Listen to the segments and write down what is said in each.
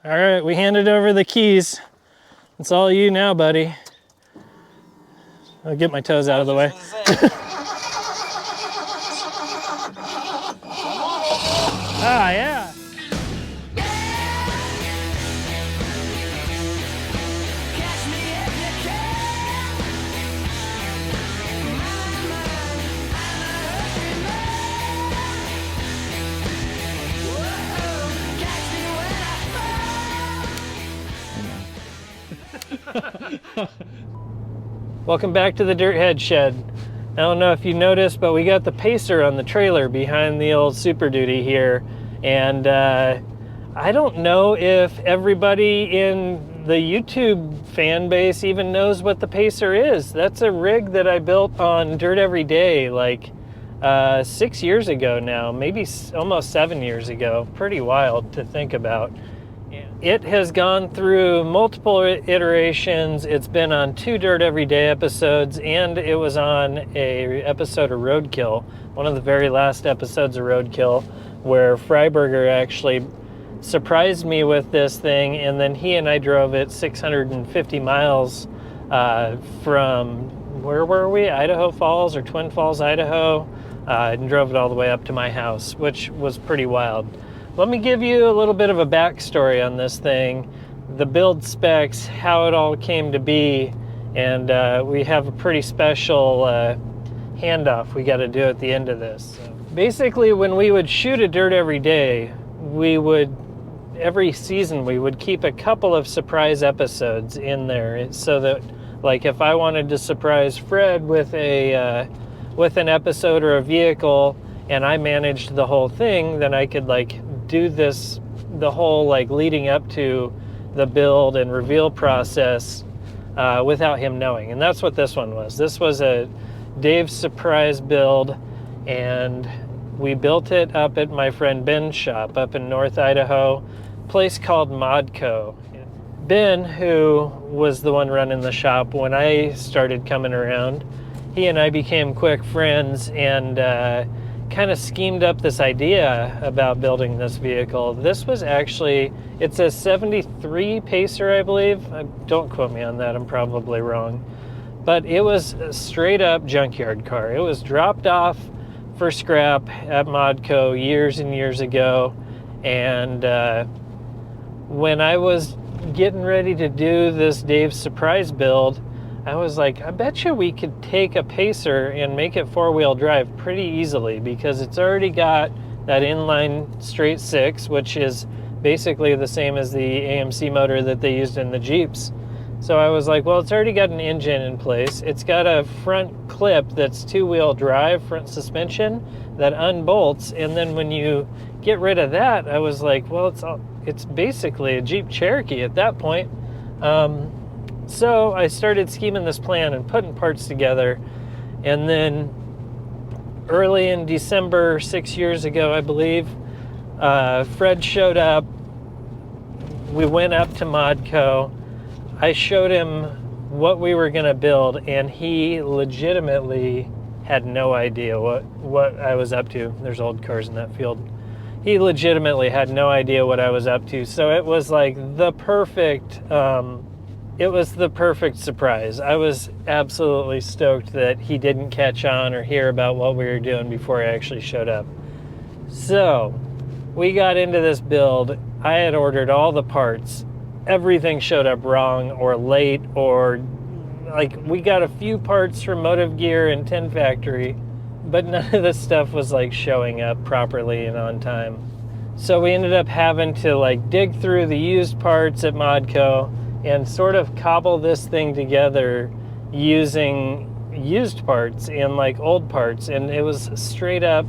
All right, we handed over the keys. It's all you now, buddy. I'll get my toes out of the way. Ah, yeah. Welcome back to the Dirthead Shed. I don't know if you noticed, but we got the Pacer on the trailer behind the old Super Duty here. And I don't know if everybody in the YouTube fan base even knows what the Pacer is. That's a rig that I built on Dirt Every Day like 6 years ago now, maybe almost 7 years ago. Pretty wild to think about. It has gone through multiple iterations. It's been on 2 Dirt Every Day episodes, and it was on a episode of Roadkill, one of the very last episodes of Roadkill, where Freiburger actually surprised me with this thing, and then he and I drove it 650 miles from, where were we? Idaho Falls or Twin Falls, Idaho, and drove it all the way up to my house, which was pretty wild. Let me give you a little bit of a backstory on this thing, the build specs, how it all came to be, and we have a pretty special handoff we got to do at the end of this. So basically, when we would shoot a Dirt Every Day, every season we would keep a couple of surprise episodes in there, so that, like, if I wanted to surprise Fred with an episode or a vehicle, and I managed the whole thing, then I could like do the whole like leading up to the build and reveal process without him knowing. And that's what this one was. This was a Dave's surprise build, and we built it up at my friend Ben's shop up in North Idaho, a place called ModCo. Ben, who was the one running the shop when I started coming around, he and I became quick friends, and kind of schemed up this idea about building this vehicle. This was actually, it's a 73 Pacer, I believe. Don't quote me on that, I'm probably wrong. But it was a straight up junkyard car. It was dropped off for scrap at ModCo years and years ago. And when I was getting ready to do this Dave's surprise build, I was like, I bet you we could take a Pacer and make it 4-wheel drive pretty easily, because it's already got that inline straight 6, which is basically the same as the AMC motor that they used in the Jeeps. So I was like, well, it's already got an engine in place. It's got a front clip that's 2-wheel drive, front suspension, that unbolts. And then when you get rid of that, I was like, well, it's basically a Jeep Cherokee at that point. So I started scheming this plan and putting parts together, and then early in December 6 years ago, I believe, Fred showed up. We went up to ModCo. I showed him what we were going to build, and he legitimately had no idea what I was up to. There's old cars in that field. He legitimately had no idea what I was up to, so it was like the perfect... It was the perfect surprise. I was absolutely stoked that he didn't catch on or hear about what we were doing before I actually showed up. So, we got into this build. I had ordered all the parts. Everything showed up wrong or late, or like we got a few parts from Motive Gear and 10 Factory, but none of this stuff was like showing up properly and on time. So we ended up having to like dig through the used parts at ModCo and sort of cobble this thing together using used parts and like old parts, and it was straight up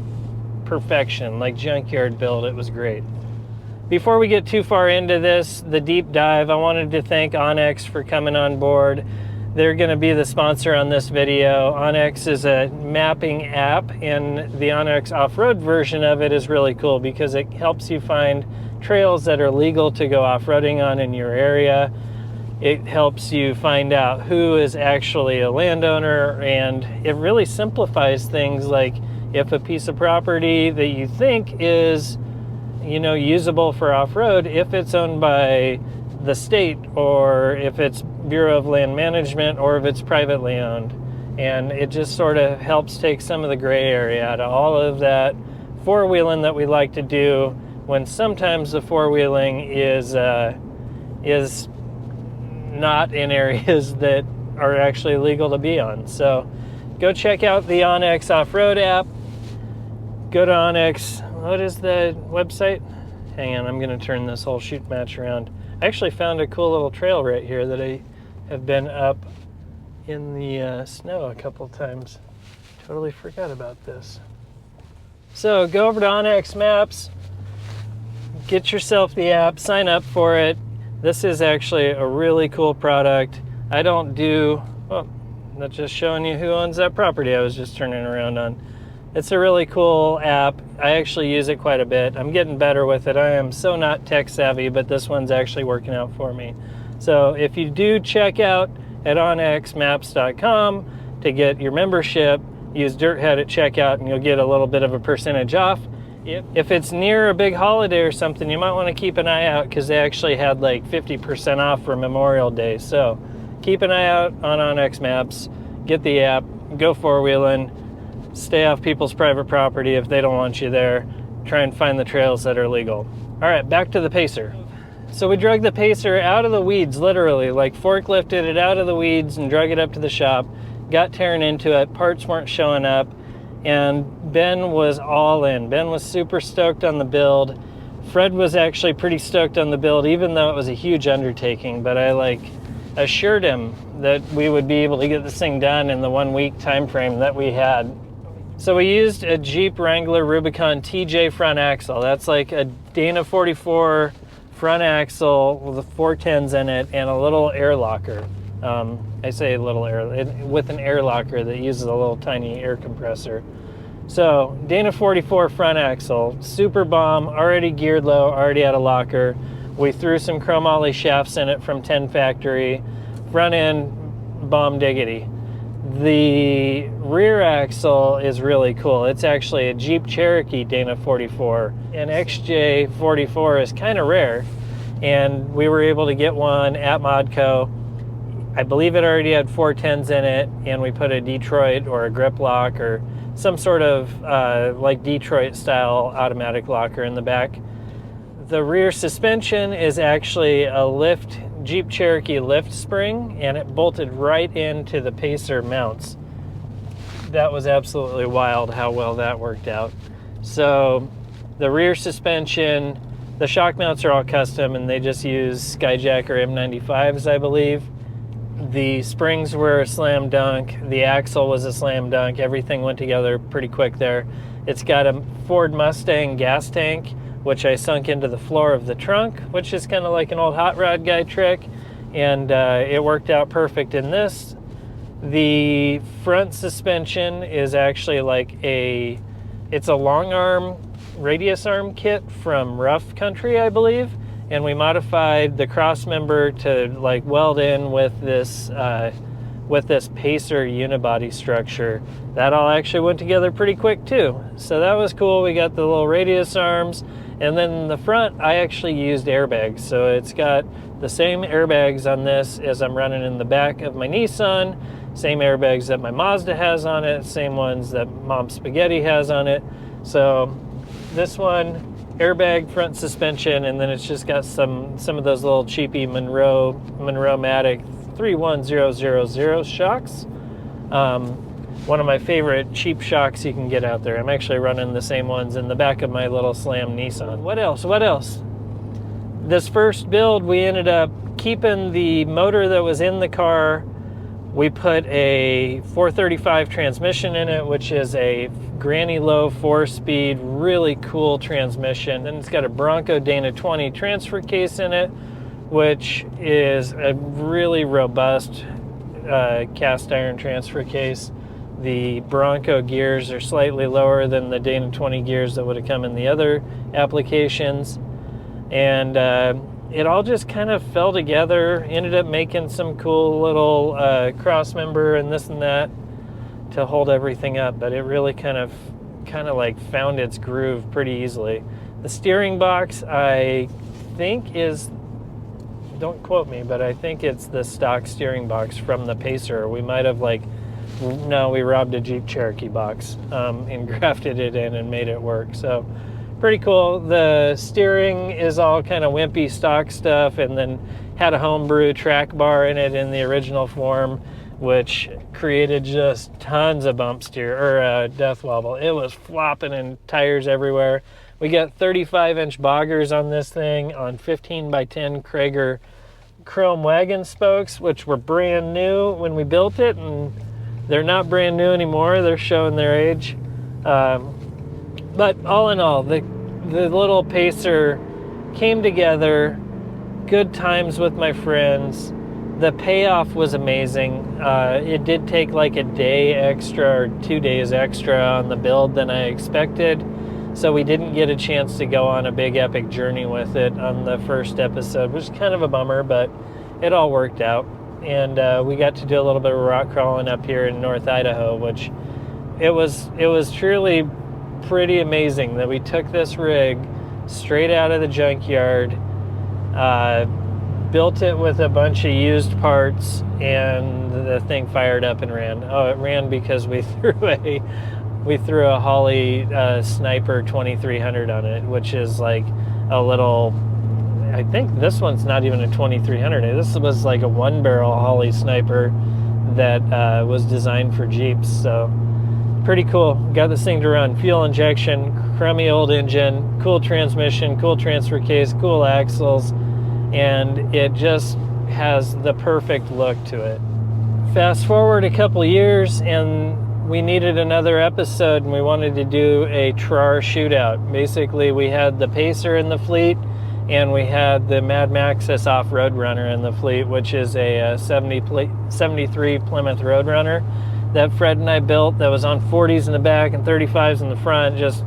perfection, like junkyard build. It was great. Before we get too far into this, the deep dive, I wanted to thank Onyx for coming on board. They're going to be the sponsor on this video. Onyx is a mapping app, and the Onyx off-road version of it is really cool because it helps you find trails that are legal to go off-roading on in your area. It helps you find out who is actually a landowner, and it really simplifies things. Like if a piece of property that you think is usable for off-road if it's owned by the state, or if it's Bureau of Land Management, or if it's privately owned. And it just sort of helps take some of the gray area out of all of that four-wheeling that we like to do, when sometimes the four-wheeling is not in areas that are actually legal to be on. So go check out the onX off-road app. Go to onX. What is the website? Hang on, I'm going to turn this whole shoot match around. I actually found a cool little trail right here that I have been up in the snow a couple times. Totally forgot about this. So go over to onX Maps, get yourself the app, sign up for it. This is actually a really cool product. I don't do, that's just showing you who owns that property I was just turning around on. It's a really cool app. I actually use it quite a bit. I'm getting better with it. I am so not tech savvy, but this one's actually working out for me. So if you do check out at onxmaps.com to get your membership, use Dirthead at checkout and you'll get a little bit of a percentage off. If it's near a big holiday or something, you might want to keep an eye out, because they actually had like 50% off for Memorial Day. So keep an eye out on onX Maps, get the app, go four-wheeling, stay off people's private property if they don't want you there. Try and find the trails that are legal. All right, back to the Pacer. So we drug the Pacer out of the weeds, literally, like forklifted it out of the weeds and drug it up to the shop, got tearing into it, parts weren't showing up, and Ben was all in. Ben was super stoked on the build. Fred was actually pretty stoked on the build, even though it was a huge undertaking, but I assured him that we would be able to get this thing done in the 1 week time frame that we had. So we used a Jeep Wrangler Rubicon TJ front axle. That's like a Dana 44 front axle with 410s in it and a little air locker. I say a little air, with an air locker that uses a little tiny air compressor. So Dana 44 front axle, super bomb, already geared low, already had a locker. We threw some chromoly shafts in it from 10 factory, front end bomb diggity. The rear axle is really cool. It's actually a Jeep Cherokee Dana 44. An XJ 44 is kind of rare, and we were able to get one at ModCo. I believe it already had 410s in it, and we put a Detroit or a grip lock or some sort of like Detroit style automatic locker in the back. The rear suspension is actually a Jeep Cherokee lift spring, and it bolted right into the Pacer mounts. That was absolutely wild how well that worked out. So the rear suspension, the shock mounts are all custom, and they just use Skyjacker M95s, I believe. The springs were a slam dunk. The axle was a slam dunk. Everything went together pretty quick there. It's got a Ford Mustang gas tank, which I sunk into the floor of the trunk, which is kind of like an old hot rod guy trick, and it worked out perfect in this. The front suspension is actually it's a long arm, radius arm kit from Rough Country, I believe, and we modified the cross member to weld in with this Pacer unibody structure. That all actually went together pretty quick too, so that was cool. We got the little radius arms. And then in the front, I actually used airbags. So it's got the same airbags on this as I'm running in the back of my Nissan, same airbags that my Mazda has on it, same ones that Mom Spaghetti has on it. So this one, airbag front suspension, and then it's just got some of those little cheapy Monroe-matic 31000 shocks. One of my favorite cheap shocks you can get out there. I'm actually running the same ones in the back of my little Slam Nissan. What else? This first build, we ended up keeping the motor that was in the car. We put a 435 transmission in it, which is a granny low 4-speed, really cool transmission. Then it's got a Bronco Dana 20 transfer case in it, which is a really robust cast iron transfer case. The Bronco gears are slightly lower than the Dana 20 gears that would have come in the other applications. And it all just kind of fell together. Ended up making some cool little cross member and this and that to hold everything up. But it really kind of found its groove pretty easily. The steering box, I think is, don't quote me, but I think it's the stock steering box from the Pacer. We might have we robbed a Jeep Cherokee box and grafted it in and made it work. So pretty cool. The steering is all kind of wimpy stock stuff, and then had a homebrew track bar in it in the original form, which created just tons of bump steer or death wobble. It was flopping and tires everywhere. We got 35-inch boggers on this thing on 15 by 10 Krager chrome wagon spokes, which were brand new when we built it, and they're not brand new anymore. They're showing their age. But all in all, the little Pacer came together. Good times with my friends. The payoff was amazing. It did take like a day extra or 2 days extra on the build than I expected. So we didn't get a chance to go on a big epic journey with it on the first episode, which is kind of a bummer, but it all worked out. And we got to do a little bit of rock crawling up here in North Idaho, which it was truly pretty amazing that we took this rig straight out of the junkyard, built it with a bunch of used parts, and the thing fired up and ran. Oh, it ran because we threw a Holley Sniper 2300 on it, which is like a little, I think this one's not even a 2300. This was like a one-barrel Holley Sniper that was designed for Jeeps. So pretty cool. Got this thing to run. Fuel injection, crummy old engine, cool transmission, cool transfer case, cool axles, and it just has the perfect look to it. Fast forward a couple years, and we needed another episode, and we wanted to do a Trar shootout. Basically, we had the Pacer in the fleet, and we had the Mad Maxus off-road runner in the fleet, which is a 73 Plymouth Roadrunner that Fred and I built, that was on 40s in the back and 35s in the front. Just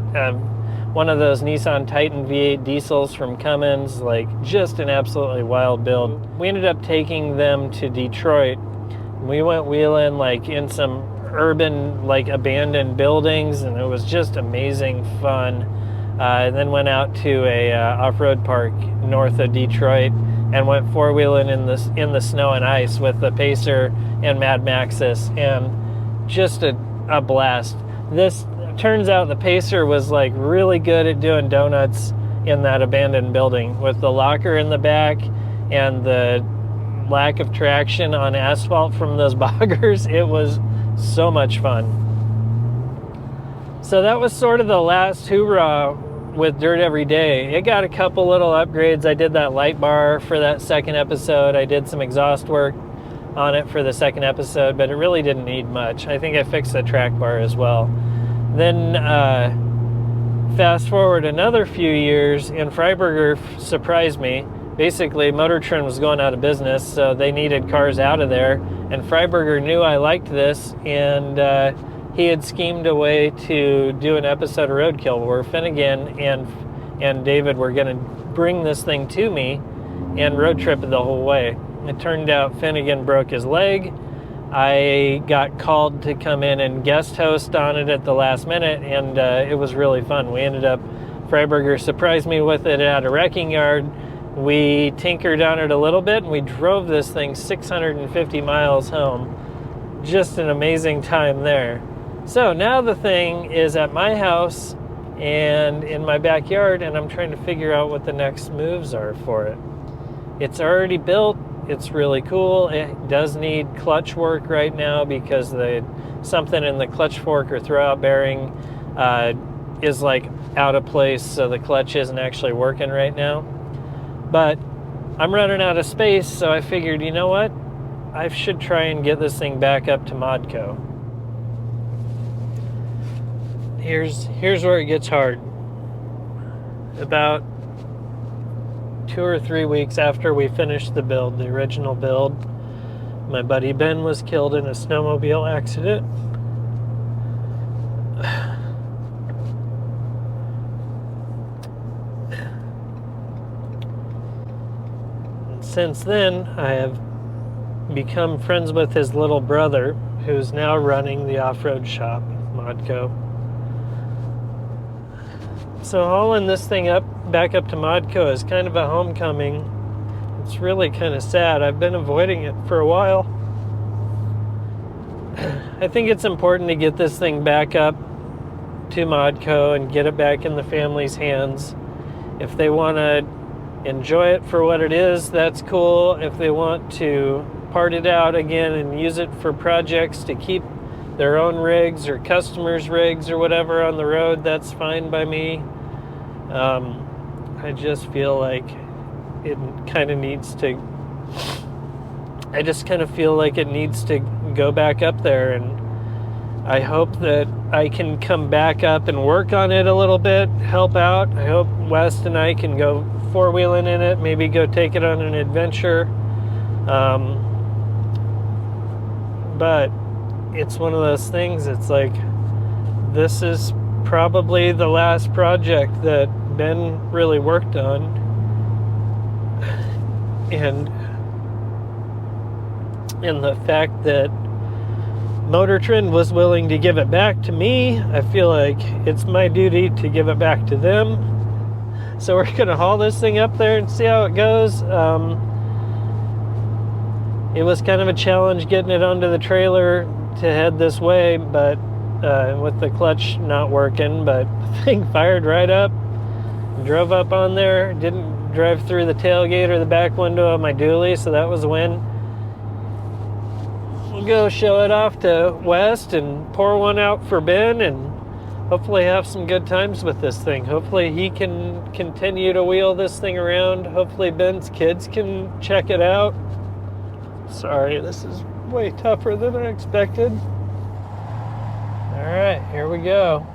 one of those Nissan Titan V8 diesels from Cummins, like just an absolutely wild build. We ended up taking them to Detroit. We went wheeling like in some urban like abandoned buildings, and it was just amazing fun. And then went out to a off-road park north of Detroit and went four-wheeling in the snow and ice with the Pacer and Mad Maxus, and just a blast. This turns out the Pacer was like really good at doing donuts in that abandoned building with the locker in the back and the lack of traction on asphalt from those boggers. It was so much fun. So that was sort of the last hoorah with Dirt Every Day. It got a couple little upgrades. I did that light bar for that second episode. I did some exhaust work on it for the second episode, but it really didn't need much. I think I fixed the track bar as well. Then fast forward another few years, and Freiburger surprised me. Basically, Motortrend was going out of business, so they needed cars out of there, and Freiburger knew I liked this, and he had schemed a way to do an episode of Roadkill where Finnegan and David were going to bring this thing to me and road trip it the whole way. It turned out Finnegan broke his leg. I got called to come in and guest host on it at the last minute, and it was really fun. We ended up, Freiburger surprised me with it at a wrecking yard. We tinkered on it a little bit, and we drove this thing 650 miles home. Just an amazing time there. So now the thing is at my house and in my backyard, and I'm trying to figure out what the next moves are for it. It's already built. It's really cool. It does need clutch work right now because something in the clutch fork or throwout bearing is like out of place, so the clutch isn't actually working right now. But I'm running out of space, so I figured, you know what? I should try and get this thing back up to ModCo. Here's where it gets hard. About 2 or 3 weeks after we finished the build, the original build, my buddy Ben was killed in a snowmobile accident. Since then, I have become friends with his little brother, who's now running the off-road shop, ModCo. So hauling this thing back up to ModCo is kind of a homecoming. It's really kind of sad. I've been avoiding it for a while. I think it's important to get this thing back up to ModCo and get it back in the family's hands. If they want to enjoy it for what it is, that's cool. If they want to part it out again and use it for projects to keep their own rigs or customers' rigs or whatever on the road, that's fine by me. I just feel like it kind of needs to, I just kind of feel like it needs to go back up there, and I hope that I can come back up and work on it a little bit, help out. I hope West and I can go four-wheeling in it, maybe go take it on an adventure. But it's one of those things, it's like, this is probably the last project that Ben really worked on. And the fact that Motortrend was willing to give it back to me, I feel like it's my duty to give it back to them. So we're gonna haul this thing up there and see how it goes. It was kind of a challenge getting it onto the trailer to head this way, but with the clutch not working, but the thing fired right up, drove up on there, didn't drive through the tailgate or the back window of my dually, so that was a win. We'll go show it off to West and pour one out for Ben and hopefully have some good times with this thing. Hopefully he can continue to wheel this thing around. Hopefully Ben's kids can check it out. Sorry, this is way tougher than I expected. All right, here we go.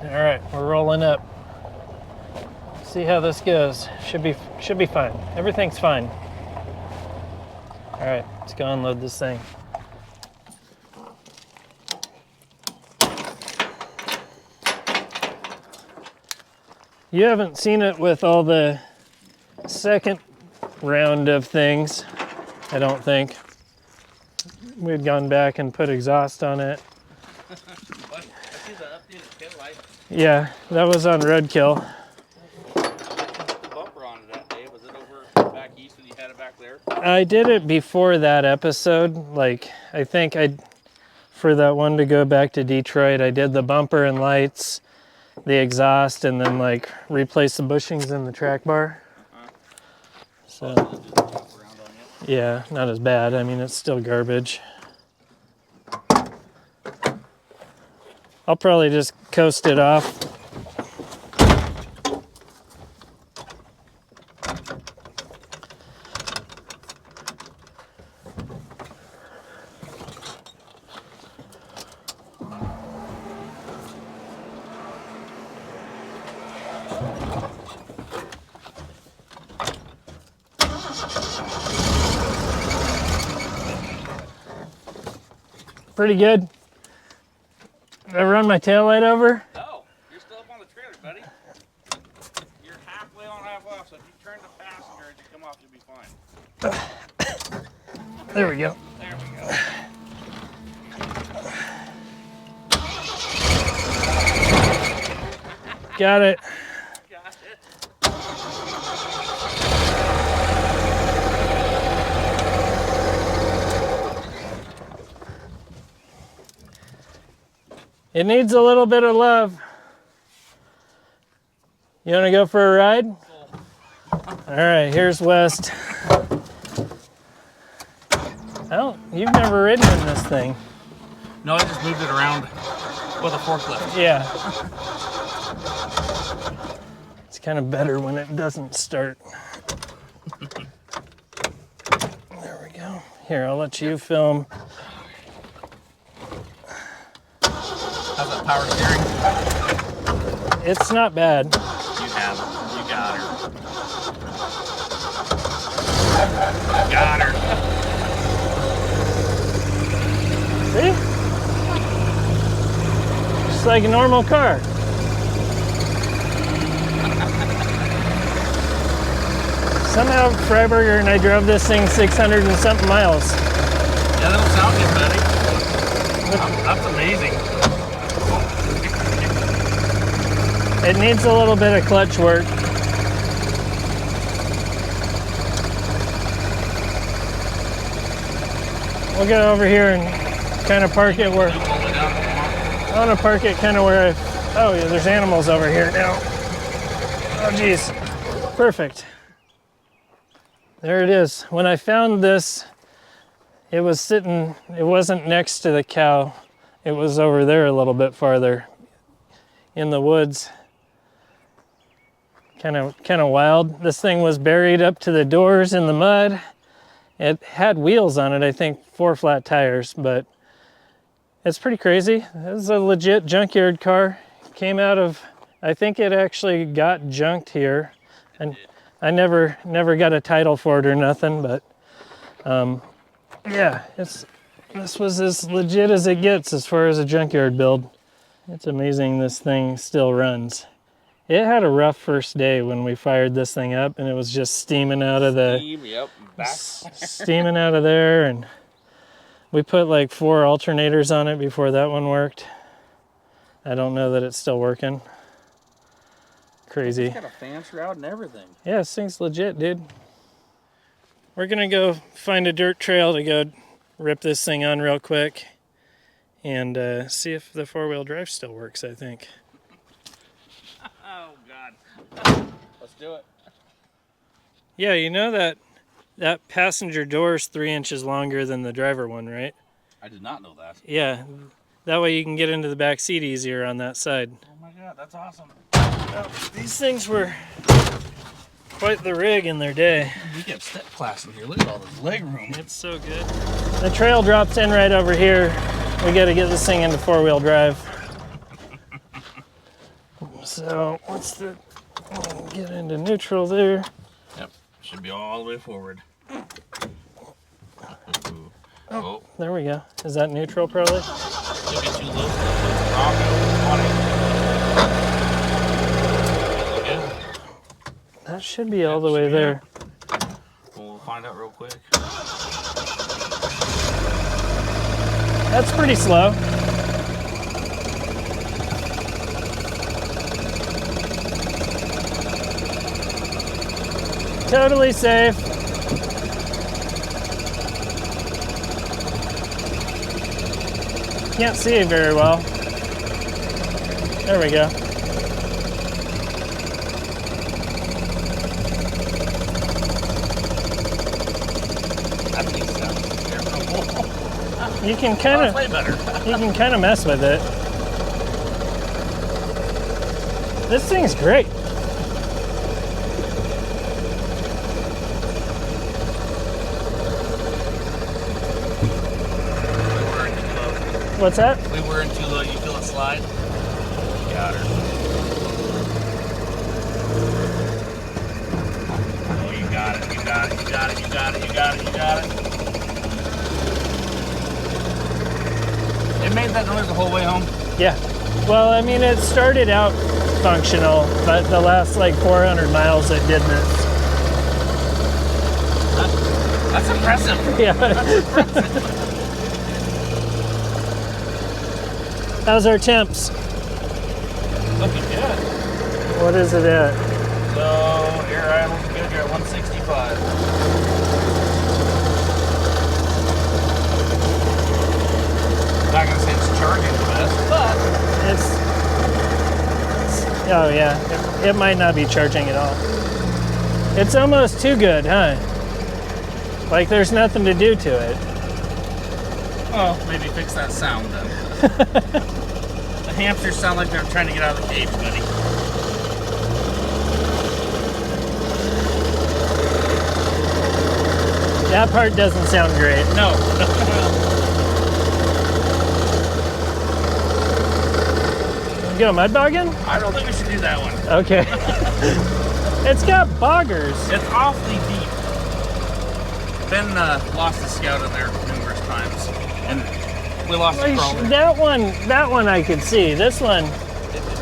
All right, we're rolling up. See how this goes. Should be fine. Everything's fine. All right, let's go unload this thing. You haven't seen it with all the second round of things, I don't think. We'd gone back and put exhaust on it. What? I see the updated tail light. Yeah, that was on Roadkill. Bumper on it that day. Was it over back east when you had it back there? I did it before that episode. Like, I think for that one to go back to Detroit, I did the bumper and lights, the exhaust, and then like replace the bushings in the track bar. So yeah, not as bad. I mean, it's still garbage. I'll probably just coast it off. Pretty good. Did I run my taillight over? No, you're still up on the trailer, buddy. You're halfway on, half off, so if you turn the passenger and you come off, you'll be fine. There we go. There we go. Got it. Got it. It needs a little bit of love. You want to go for a ride? All right, here's West. You've never ridden in this thing. No, I just moved it around with a forklift. Yeah. It's kind of better when it doesn't start. There we go. Here, I'll let you film. How's that power steering? It's not bad. You have it. You got her. Got her. See? Just like a normal car. Somehow Freiburger and I drove this thing 600 and something miles. Yeah, that don't sound good, buddy. That's amazing. It needs a little bit of clutch work. We'll get over here and kind of park it where I want to park it kind of where oh yeah, there's animals over here now. Oh geez, perfect. There it is. When I found this, it was sitting, it wasn't next to the cow. It was over there a little bit farther in the woods. Kind of wild. This thing was buried up to the doors in the mud. It had wheels on it, I think 4 flat tires, but it's pretty crazy. This is a legit junkyard car. Came out of, I think it actually got junked here. And I never got a title for it or nothing, but yeah, this was as legit as it gets as far as a junkyard build. It's amazing this thing still runs. It had a rough first day when we fired this thing up, and it was just steaming out of the steaming out of there, and we put like 4 alternators on it before that one worked. I don't know that it's still working. Crazy. It's got a fan shroud and everything. Yeah, this thing's legit, dude. We're gonna go find a dirt trail to go rip this thing on real quick and see if the 4-wheel drive still works, I think. Oh, God. Let's do it. Yeah, you know that passenger door is 3 inches longer than the driver one, right? I did not know that. Yeah, that way you can get into the back seat easier on that side. Oh, my God, that's awesome. These things were quite the rig in their day. You get step class in here. Look at all this leg room. It's so good. The trail drops in right over here. We got to get this thing into 4-wheel drive. So let's get into neutral there. Yep, should be all the way forward. Oh, there we go. Is that neutral probably? Should be too low. That should be all the way there. We'll find out real quick. That's pretty slow. Totally safe. Can't see it very well. There we go. You can kind of you can kind of mess with it. This thing's great. What's that? We were in too low. You feel it slide? Got her. Oh, you got it. You got it. You got it. You got it. You got it. You got it. It made that noise the whole way home? Yeah. Well, I mean, it started out functional, but the last like 400 miles it didn't. That's impressive. Yeah. That's impressive. How's our temps? Looking good. What is it at? So, air idle's good. You're at 165. Not gonna say it's charging the best, but oh yeah, it might not be charging at all. It's almost too good, huh? Like there's nothing to do to it. well, maybe fix that sound then. The hamsters sound like they're trying to get out of the cage, buddy. That part doesn't sound great. No. Go mud bogging? I don't think we should do that one. Okay. It's got boggers. It's awfully deep. Ben lost his scout in there numerous times, and we lost the crawler. That one I could see. This one,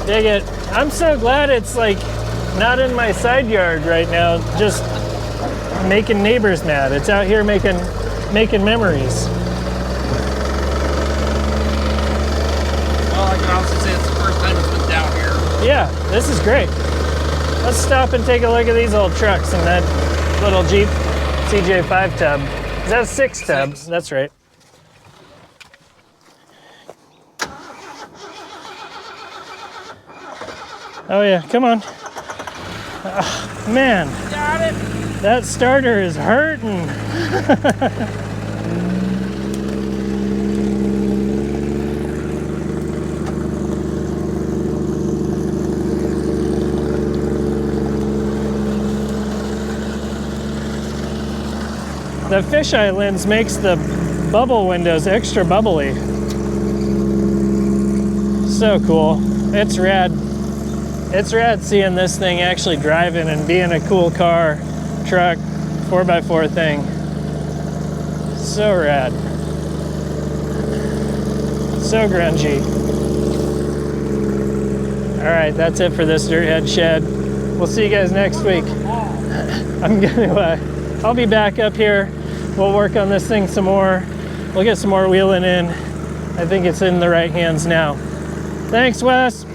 dig it. I'm so glad it's like not in my side yard right now. Just making neighbors mad. It's out here making memories. Well, I can honestly say it's the first time it's been down here. Yeah, this is great. Let's stop and take a look at these old trucks and that little Jeep CJ5 tub. Is that a 6 tub? That's right. Oh yeah, come on. Oh, man, Got it. that starter is hurting. The fisheye lens makes the bubble windows extra bubbly. So cool. It's rad. It's rad seeing this thing actually driving and being a cool car, truck, 4x4 thing. So rad. So grungy. All right, that's it for this Dirthead Shed. We'll see you guys next week. I'll be back up here. We'll work on this thing some more. We'll get some more wheeling in. I think it's in the right hands now. Thanks, Wes.